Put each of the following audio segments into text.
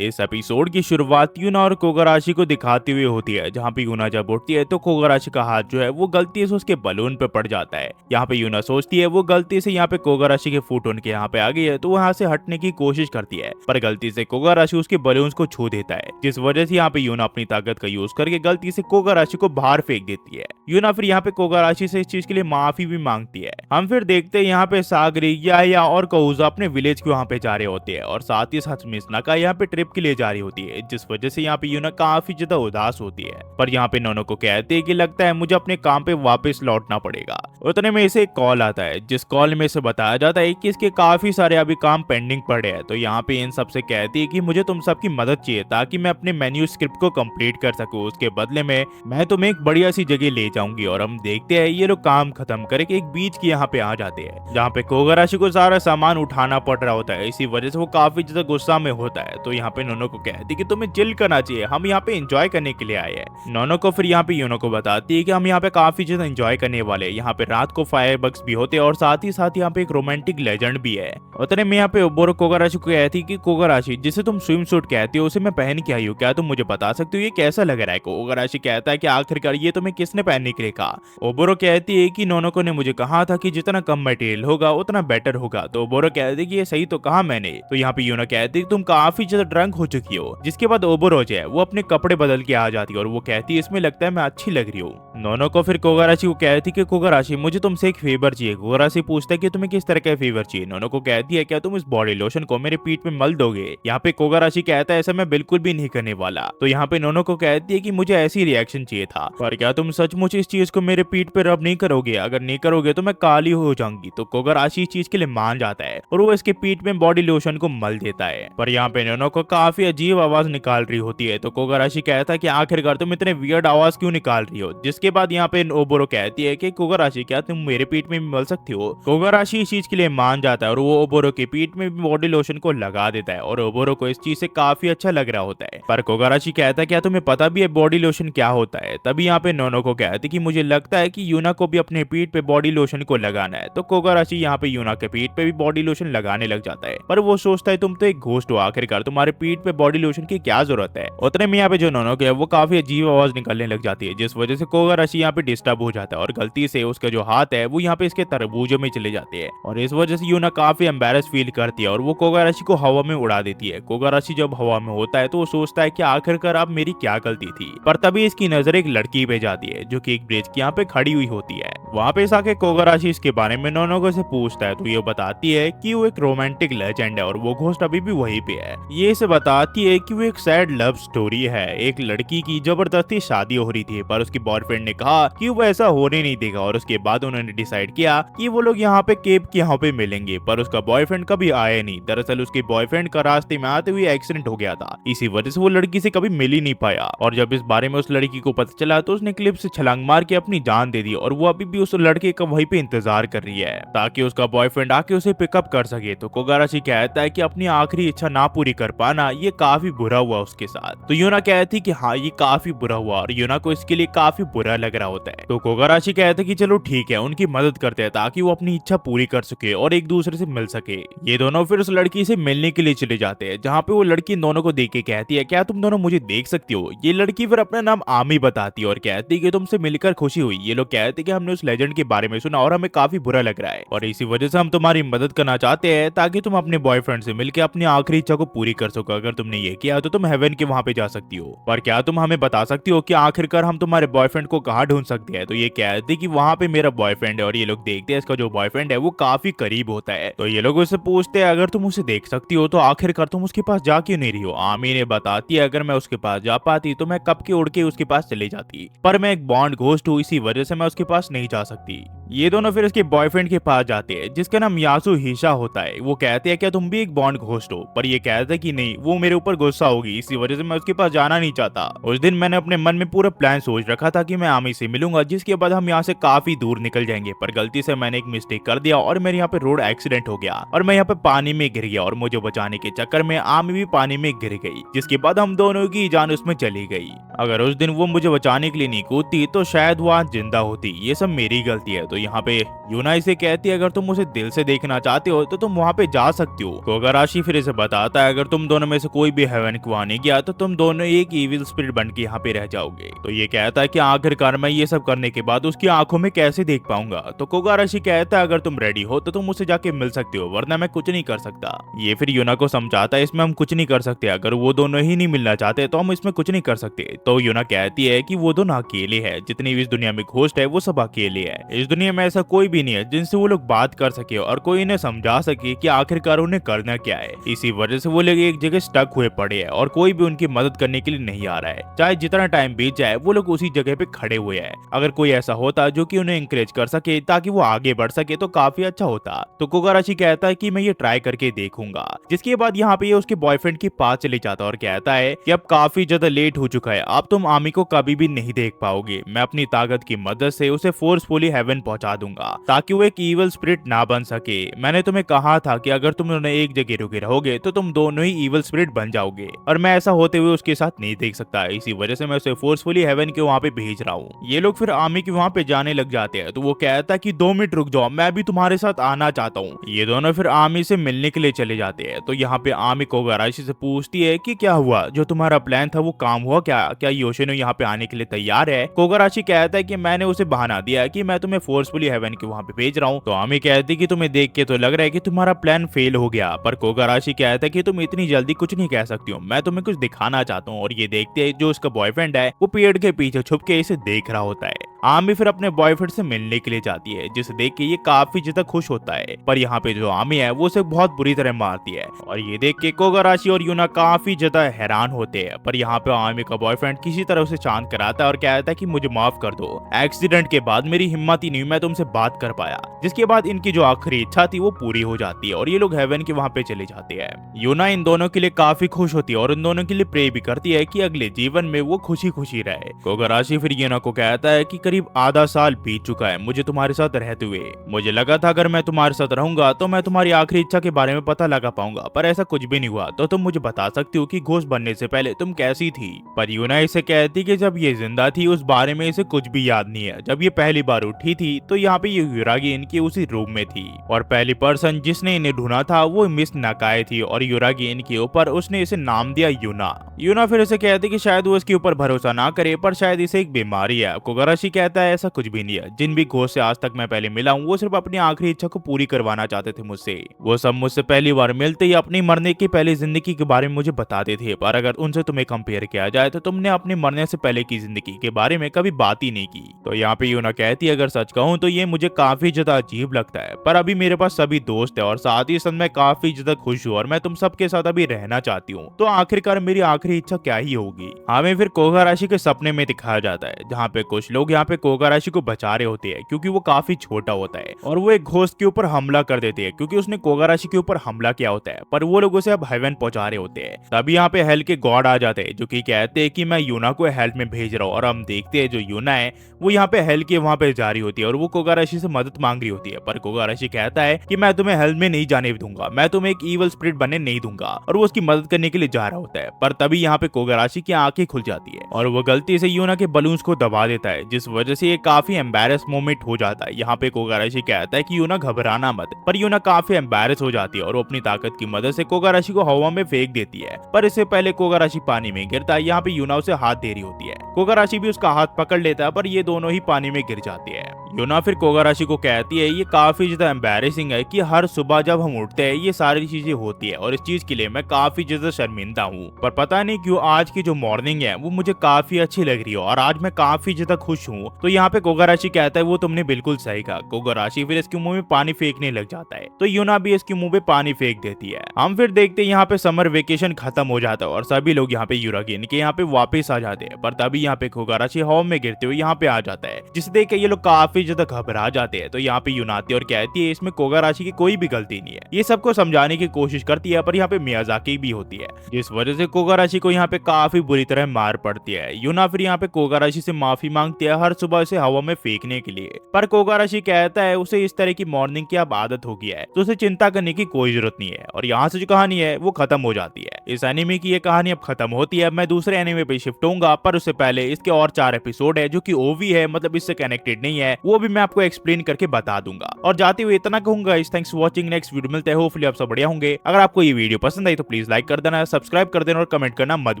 इस एपिसोड की शुरुआत यूना और कोगराशी को दिखाती हुई होती है, जहाँ पे यूना जब उठती है तो कोगराशी का हाथ जो है वो गलती से उसके बलून पे पड़ जाता है। यहाँ पे यूना सोचती है वो गलती से यहाँ पे कोगराशी के फुट उनके यहाँ पे आ गई है, तो वो यहाँ से हटने की कोशिश करती है, पर गलती से कोगराशी उसके बलून को छू देता है, जिस वजह से यहाँ पे यूना अपनी ताकत का यूज करके गलती से कोगराशी को बाहर फेंक देती है। यूना फिर यहाँ पे कोगराशी से इस चीज के लिए माफी भी मांगती है। हम फिर देखते हैं यहाँ पे सागरी, या और कोहुजा अपने विलेज के वहाँ पे जा रहे होते हैं, और साथ ही साथ मिसनाका यहाँ पे ट्रिप के लिए जा रही होती है, जिस वजह से यहाँ पे यूना काफी ज्यादा उदास होती है। पर यहाँ पे नोनो को कहते हैं कि लगता है मुझे अपने काम पे वापस लौटना पड़ेगा। उतने में इसे एक कॉल आता है, जिस कॉल में से बताया जाता है कि इसके काफी सारे अभी काम पेंडिंग पड़े हैं। तो यहाँ पे इन सबसे कहती है कि मुझे तुम सबकी मदद चाहिए ताकि मैं अपने मेन्यू स्क्रिप्ट को कंप्लीट कर सकूं। उसके बदले में मैं तुम्हें एक बढ़िया सी जगह ले जाऊंगी। और हम देखते हैं ये लोग काम खत्म करके एक बीच के यहाँ पे आ जाते हैं, जहाँ पे कोगराशी को सारा सामान उठाना पड़ रहा होता है। इसी वजह से वो काफी ज्यादा गुस्सा में होता है। तो यहाँ पे नोनो को कहती है कि तुम्हें चिल करना चाहिए, हम यहाँ पे एंजॉय करने के लिए आए हैं। नोनो को फिर यहाँ पे यूनो को बताती है कि हम यहाँ पे काफी ज्यादा एंजॉय करने वाले हैं। यहाँ पे रात को फायर बग्स भी होते हैं, और साथ ही साथ यहाँ पे एक रोमांटिक लेजेंड भी है। उतने में यहाँ पे ओबोरो कोगराशी को कहती है कि कोगराशी, जिसे तुम स्विम सूट कहती हो उसे मैं पहन के आई हूँ, क्या तुम मुझे बता सकते हो ये कैसा लग रहा है। कोगराशी कहता है कि आखिरकार ये तुम्हें किसने पहनने के लिए कहा। ओबोरो कहती है कि नोनो ने मुझे कहा था कि जितना कम मटेरियल होगा उतना बेटर होगा। तो ओबोरो कहती है कि ये सही तो कहा मैंने। तो यहाँ पे यूना कहती है कि तुम काफी ज्यादा ड्रंक हो चुकी हो। जिसके बाद ओबोरो जो है वो अपने कपड़े बदल के आ जाती है, और वो कहती है इसमें लगता है मैं अच्छी लग रही हूँ। नोनो को फिर कोगराशी को कहती है कि कोगराशी, मुझे तुमसे एक फेवर चाहिए। कोगराशी पूछता है कि तुम्हें किस तरह का फेवर चाहिए। नोनो को कहती है क्या तुम इस बॉडी लोशन को मेरे पीठ में मल दोगे। यहाँ पे कोगराशी कहता है ऐसा मैं बिल्कुल भी नहीं करने वाला। तो यहाँ पे नोनो को कहती है कि मुझे ऐसी रिएक्शन चाहिए था, पर क्या तुम सचमुच इस चीज को मेरे पीठ पे रब नहीं करोगे। अगर नहीं करोगे तो मैं काली हो जाऊंगी। तो कोगराशी इस चीज के लिए मान जाता है, और वो इसके पीठ में बॉडी लोशन को मल देता है। पर यहाँ पे नोनो को काफी अजीब आवाज निकाल रही होती है। तो कोगराशी कहता है कि आखिरकार तुम इतने वियर्ड आवाज क्यों निकाल रही हो। जिसके बाद यहाँ पे ओबोरो कहती है कि कोगराशी, क्या तुम मेरे पीठ में भी मल सकती हो। कोगराशी इस चीज के लिए मान जाता है, और वो ओबोरो के पीठ में भी बॉडी लोशन को लगा देता है, और ओबोरो को इस चीज से काफी अच्छा लग रहा होता है। पर कोगराशी कहता है क्या तुम्हें पता भी है बॉडी लोशन क्या होता है। तभी यहाँ पे नोनो को कहती है कि मुझे लगता है कि यूना को भी अपने पीठ पे बॉडी लोशन को लगाना है। तो कोगराशी यहाँ पे यूना के पीठ पे भी बॉडी लोशन लगाने लग जाता है, पर वो सोचता है तुम तो एक घोस्ट हो, आखिरकार तुम्हारे पीठ पे बॉडी लोशन की क्या जरूरत है। उतने में यहाँ पे जो नोनो के वो काफी अजीब आवाज निकलने लग जाती है, जिस वजह से कोगराशी यहाँ पे डिस्टर्ब हो जाता है, और गलती से उसका जो हाथ है वो यहाँ पे इसके तरबूजों में चले जाते हैं, और इस वजह से यूना काफी एम्बेरस फील करती है, और वो कोगराशी को हवा में उड़ा देती है। कोगराशी जब हवा में होता है तो वो सोचता है कि आखिरकार अब मेरी क्या गलती थी। पर तभी इसकी नजर एक लड़की पे जाती है, जो कि एक ब्रिज के यहाँ पे खड़ी हुई होती है। वहाँ पे आके कोगराशी इसके बारे में नोनो से पूछता है, तो ये बताती है कि वो एक रोमांटिक लेजेंड है, और वो घोस्ट अभी भी वहीं पे है। ये इसे बताती है कि वो एक सैड लव स्टोरी है। एक लड़की की जबरदस्ती शादी हो रही थी, पर उसके बॉयफ्रेंड ने कहा कि वो ऐसा होने नहीं देगा, और उसके बाद उन्होंने डिसाइड किया कि वो लोग यहाँ पे केप के यहाँ पे मिलेंगे। पर उसका बॉयफ्रेंड कभी आया नहीं। दरअसल उसके बॉयफ्रेंड का रास्ते में आते हुए एक्सीडेंट हो गया था, इसी वजह से वो लड़की से कभी मिल ही नहीं पाया। और जब इस बारे में उस लड़की को पता चला तो उसने क्लिप से छलांग मार के अपनी जान दे दी, और वो अभी भी उस लड़के का वहीं पे इंतजार कर रही है ताकि उसका बॉयफ्रेंड आके उसे पिकअप कर सके। तो कोगराशी कहता है कि अपनी आखिरी इच्छा ना पूरी कर पाना ये काफी बुरा हुआ उसके साथ। तो यूना कहती कि हाँ ये काफी बुरा हुआ, और यूना को इसके लिए काफी बुरा लग रहा होता है। तो कोगराशी कहते कि चलो ठीक है, उनकी मदद करते हैं ताकि वो अपनी इच्छा पूरी कर सके और एक दूसरे से मिल सके। ये दोनों फिर उस लड़की से मिलने के लिए चले जाते हैं, जहाँ पे वो लड़की दोनों को देख के कहती है क्या तुम दोनों मुझे देख सकती हो। ये लड़की फिर अपना नाम आमी बताती है, और कहती है कि तुमसे मिलकर खुशी हुई। ये लोग कहते हैं कि हमने उस लेजेंड के बारे में सुना और हमें काफी बुरा लग रहा है, और इसी वजह से हम तुम्हारी मदद करना चाहते हैं ताकि तुम अपने बॉयफ्रेंड से मिलकर अपनी आखिरी इच्छा को पूरी कर सको। अगर तुमने ये किया तो तुम हेवन के वहाँ पे जा सकती हो। पर क्या तुम हमें बता सकती हो कि आखिरकार हम तुम्हारे बॉयफ्रेंड को कहाँ ढूंढ सकते हैं। तो ये कहते कि वहाँ पे मेरा बॉयफ्रेंड है, और ये लोग देखते हैं इसका जो बॉयफ्रेंड है वो काफी करीब होता है। तो ये लोग उससे पूछते हैं अगर तुम उसे देख सकती हो तो आखिरकार तुम उसके पास जा क्यों नहीं रही हो। आमी ने बताती है अगर मैं उसके पास जा पाती तो मैं कब के उड़ के उसके पास चले जाती, पर मैं एक बॉन्ड घोस्ट हूँ, इसी वजह से मैं उसके पास नहीं जा सकती। ये दोनों फिर उसके बॉयफ्रेंड के पास जाते हैं, जिसका नाम यासु हिशा होता है। वो कहते हैं क्या तुम भी एक बॉन्ड घोस्ट हो, पर ये कहता है कि नहीं, वो मेरे ऊपर गुस्सा होगी, इसी वजह से मैं उसके पास जाना नहीं चाहता। उस दिन मैंने अपने मन में पूरा प्लान सोच रखा था कि मैं आमी से मिलूंगा, जिसके बाद हम यहाँ से काफी दूर निकल जाएंगे, पर गलती से मैंने एक मिस्टेक कर दिया और मेरे यहाँ पे रोड एक्सीडेंट हो गया और मैं यहाँ पे पानी में गिर गया, और मुझे बचाने के चक्कर में आमी भी पानी में गिर गई, जिसके बाद हम दोनों की जान उसमें चली गई। अगर उस दिन वो मुझे बचाने के लिए नहीं कूदती तो शायद वो आज जिंदा होती। ये सब मेरी गलती है। तो यहाँ पे यूना इसे कहती है अगर तुम उसे दिल से देखना चाहते हो तो तुम वहाँ पे जा सकती हो। कोगराशी फिर इसे बताता है अगर तुम दोनों में से कोई भी हेवन को वहाँ नहीं गया तो तुम दोनों एक इविल स्पिरिट बन के यहाँ पे रह जाओगे। तो ये कहता है कि आखिरकार मैं ये सब करने के बाद उसकी आंखों में कैसे देख पाऊंगा। तो कोगाराशी कहता है अगर तुम रेडी हो तो तुम मुझसे जाके मिल सकते हो, वरना मैं कुछ नहीं कर सकता। ये फिर यूना को समझाता है इसमें हम कुछ नहीं कर सकते, अगर वो दोनों ही नहीं मिलना चाहते तो हम इसमें कुछ नहीं कर सकते। तो यूना कहती है कि वो दोनों अकेले है, जितनी भी इस दुनिया में घोस्ट है वो सब अकेले है। इस दुनिया में ऐसा कोई भी नहीं है जिनसे वो लोग बात कर सके और कोई इन्हें समझा सके कि आखिरकार उन्हें करना क्या है। इसी वजह से वो लोग एक जगह स्टक हुए पड़े हैं और कोई भी उनकी मदद करने के लिए नहीं आ रहा है। चाहे जितना टाइम बीत जाए वो लोग उसी जगह पे खड़े हुए हैं। अगर कोई ऐसा होता जो कि उन्हें इंकरेज कर सके ताकि वो आगे बढ़ सके तो काफी अच्छा होता। तो कोगाराशी कहता है कि मैं ये ट्राई करके देखूंगा। जिसके बाद यहाँ पे ये उसके बॉयफ्रेंड के पास चले जाता है और कहता है कि अब काफी ज्यादा लेट हो चुका है, अब तुम आमी को कभी भी नहीं देख पाओगे। मैं अपनी ताकत की मदद से उसे फोर्सफुली हेवन पहुंचा दूंगा ताकि वो एक इविल स्पिरिट ना बन सके। मैंने तुम्हें कहा था कि अगर तुम दोनों एक जगह रुके रहोगे तो तुम दोनों ही इविल स्पिरिट बन जाओगे और मैं ऐसा होते हुए उसके साथ नहीं देख सकता। इसी वजह से मैं उसे फोर्सफुली हेवन के वहाँ पे भेज रहा हूँ। ये लोग फिर आमी के वहाँ पे जाने लग जाते हैं तो वो कहता है कि 2 मिनट रुक जाओ, मैं भी तुम्हारे साथ आना चाहता हूँ। ये दोनों फिर आमी से मिलने के लिए चले जाते हैं। तो यहाँ पे आमी कोगाराशी से पूछती है कि क्या हुआ, जो तुम्हारा प्लान था वो काम हुआ क्या योशिनो यहाँ पे आने के लिए तैयार है। कोगाराशी कहता है कि मैंने उसे बहाना दिया कि मैं तुम्हें फोर्सफुली हेवन के वहाँ पे भेज रहा हूँ। तो आमी कहती है कि तुम्हें देख के तो लग रहा है कि तुम्हारा प्लान फेल हो गया, पर कोगाराशी कहता है कि तुम इतनी जल्दी कुछ नहीं कह सकती हो, मैं तुम्हें कुछ दिखाना चाहता हूँ। और ये देखते हैं जो उसका बॉयफ्रेंड है वो पेड़ के पीछे छुप के इसे देख रहा होता है। आमी फिर अपने बॉयफ्रेंड से मिलने के लिए जाती है जिसे देख के ये काफी ज्यादा खुश होता है, पर यहाँ पे जो आमी है वो उसे बहुत बुरी तरह मारती है। और ये देख के कोगाराशी और यूना काफी ज्यादा हैरान होते हैं, पर यहाँ पे आमी का बॉयफ्रेंड किसी तरह उसे शांत कराता है और कहता है कि मुझे माफ कर दो, एक्सीडेंट के बाद मेरी हिम्मत ही नहीं मैं तुमसे बात कर पाया। जिसके बाद इनकी जो आखिरी इच्छा थी वो पूरी हो जाती है और ये लोग हेवन के वहाँ पे चले जाते हैं। यूना इन दोनों के लिए काफी खुश होती है और इन दोनों के लिए प्रे भी करती है कि अगले जीवन में वो खुशी खुशी रहे। कोगाराशी फिर यूना को कहता है कि करीब आधा साल बीत चुका है मुझे तुम्हारे साथ रहते हुए। मुझे लगा था अगर मैं तुम्हारे साथ रहूंगा तो मैं तुम्हारी आखिरी इच्छा के बारे में पता लगा पाऊंगा, पर ऐसा कुछ भी नहीं हुआ। तो तुम मुझे बता सकती हो कि घोस्ट बनने से पहले तुम कैसी थी। पर यूना इसे कहती कि जब ये जिंदा थी उस बारे में इसे कुछ भी याद नहीं है। जब ये पहली बार उठी थी तो यहाँ पे ये युरागी इनके उसी रूम में थी और पहली पर्सन जिसने इन्हें ढूंढा था वो मिस नाकाए थी और युरागी इनके ऊपर उसने इसे नाम दिया यूना। यूना फिर इसे कहती कि शायद वो इसके ऊपर भरोसा ना करे, पर शायद इसे एक बीमारी है। कोगाराशी कहता है ऐसा कुछ भी नहीं है, जिन भी घोस्ट से आज तक मैं पहले मिला हूँ वो सिर्फ अपनी आखिरी इच्छा को पूरी करवाना चाहते थे मुझसे। वो सब मुझसे पहली बार मिलते ही अपनी मरने की पहली जिंदगी के बारे में मुझे बताते थे, पर अगर उनसे तुम्हें कंपेयर किया जाए तो तुमने अपने मरने से पहले की जिंदगी के बारे में कभी बात ही नहीं की। तो यहाँ पे यूना कहती है अगर सच कहूँ तो ये मुझे काफी ज्यादा अजीब लगता है, पर अभी मेरे पास सभी दोस्त है और साथ ही साथ मैं काफी ज्यादा खुश हूँ और मैं तुम सबके साथ अभी रहना चाहती हूँ। तो आखिरकार मेरी आखिरी इच्छा क्या ही होगी। हमें फिर कोगाराशी के सपने में दिखाया जाता है जहाँ पे कुछ लोग यहाँ पे कोगाराशी को बचा रहे होते हैं क्योंकि वो काफी छोटा होता है और वो एक घोस्ट के ऊपर हमला कर देते हैं क्योंकि उसने कोगाराशी के ऊपर हमला किया होता है, पर वो लोग उसे अब हेवन पहुंचा रहे होते हैं। तभी यहाँ पे हेल के गॉड आ जाते हैं जो कि कहते हैं कि मैं यूना को हेल में भेज रहा हूँ। और हम देखते हैं जो यूना है वो यहाँ पे हेल के वहाँ पे जा रही होती है और वो कोगाराशी से मदद मांग रही होती है, पर कोगाराशी कहता है कि मैं तुम्हें हेल में नहीं जाने दूंगा, मैं तुम्हें एक ईवल स्पिरिट बनने नहीं दूंगा और वो उसकी मदद करने के लिए जा रहा होता है। पर तभी यहाँ पे कोगाराशी की आंखें खुल जाती है और वो गलती से यूना के बलून्स को दबा देता है, जिस वजह से ये काफी एम्बैरस मोमेंट हो जाता है। यहाँ पे कोगाराशी कहता है कि यूना घबराना मत, पर यूना काफी एम्बैरस हो जाती है और वो अपनी ताकत की मदद से कोगाराशी को हवा में फेंक देती है। पर इससे पहले कोगाराशी पानी में गिरता है। यहाँ पे यूना उसे हाथ दे रही होती है, कोगाराशी भी उसका हाथ पकड़ लेता है, पर ये दोनों ही पानी में गिर जाते हैं। यूना फिर कोगाराशी को कहती है ये काफी ज्यादा एम्बैरेसिंग है कि हर सुबह जब हम उठते हैं ये सारी चीजें होती है और इस चीज के लिए मैं काफी ज्यादा शर्मिंदा हूँ, पर पता नहीं क्यों आज की जो मॉर्निंग है वो मुझे काफी अच्छी लग रही है और आज मैं काफी ज्यादा खुश हूँ। तो यहाँ पे कोगाराशी कहता है वो तुमने बिल्कुल सही कहा। कोगाराशी फिर इसके मुंह में पानी फेंकने लग जाता है तो यूना भी इसके मुंह पे पानी फेंक देती है। हम फिर देखते हैं यहाँ पे समर वेकेशन खत्म हो जाता है और सभी लोग यहाँ पे युरागिन के यहाँ पे वापस आ जाते हैं, पर तभी यहाँ पे कोगाराशी हवा में गिरते हुए यहाँ पे आ जाता है, जिसे देख के ये लोग काफी ज्यादा घबरा जाते हैं। तो यहाँ पे यूना आती है और कहती है इसमें कोगाराशी की कोई भी गलती नहीं है। ये सबको समझाने की कोशिश करती है, पर यहाँ पे मियाजाकी भी होती है, जिस वजह से कोगाराशी कोगाराशी को यहाँ पे काफी बुरी तरह मार पड़ती है। यूना फिर यहाँ पे कोगाराशी से माफी मांगती है हर सुबह उसे हवा में फेंकने के लिए, पर कोगाराशी कहता है उसे इस तरह की मॉर्निंग की अब आदत हो गया है तो उसे चिंता करने की कोई जरूरत नहीं है। और यहाँ से जो कहानी है वो खत्म हो जाती है। इस एनिमे की ये कहानी अब खत्म होती है। मैं दूसरे एनिमे पे शिफ्ट होऊंगा, पर उससे पहले इसके और 4 एपिसोड है जो कि ओवी है, मतलब इससे कनेक्टेड नहीं है, वो भी मैं आपको एक्सप्लेन करके बता दूंगा। और जाते हुए इतना कहूंगा, इस thanks for watching, next video मिलते हैं। होपफुली आप सब बढ़िया होंगे। अगर आपको ये वीडियो पसंद आई तो प्लीज लाइक कर देना, सब्सक्राइब कर देना और कमेंट करना मत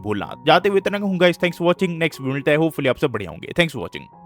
भूलना। जाते हुए इतना कहूंगा, इस thanks for watching, next video मिलता है। होपफुली आप सब बढ़िया होंगे। Thanks for watching.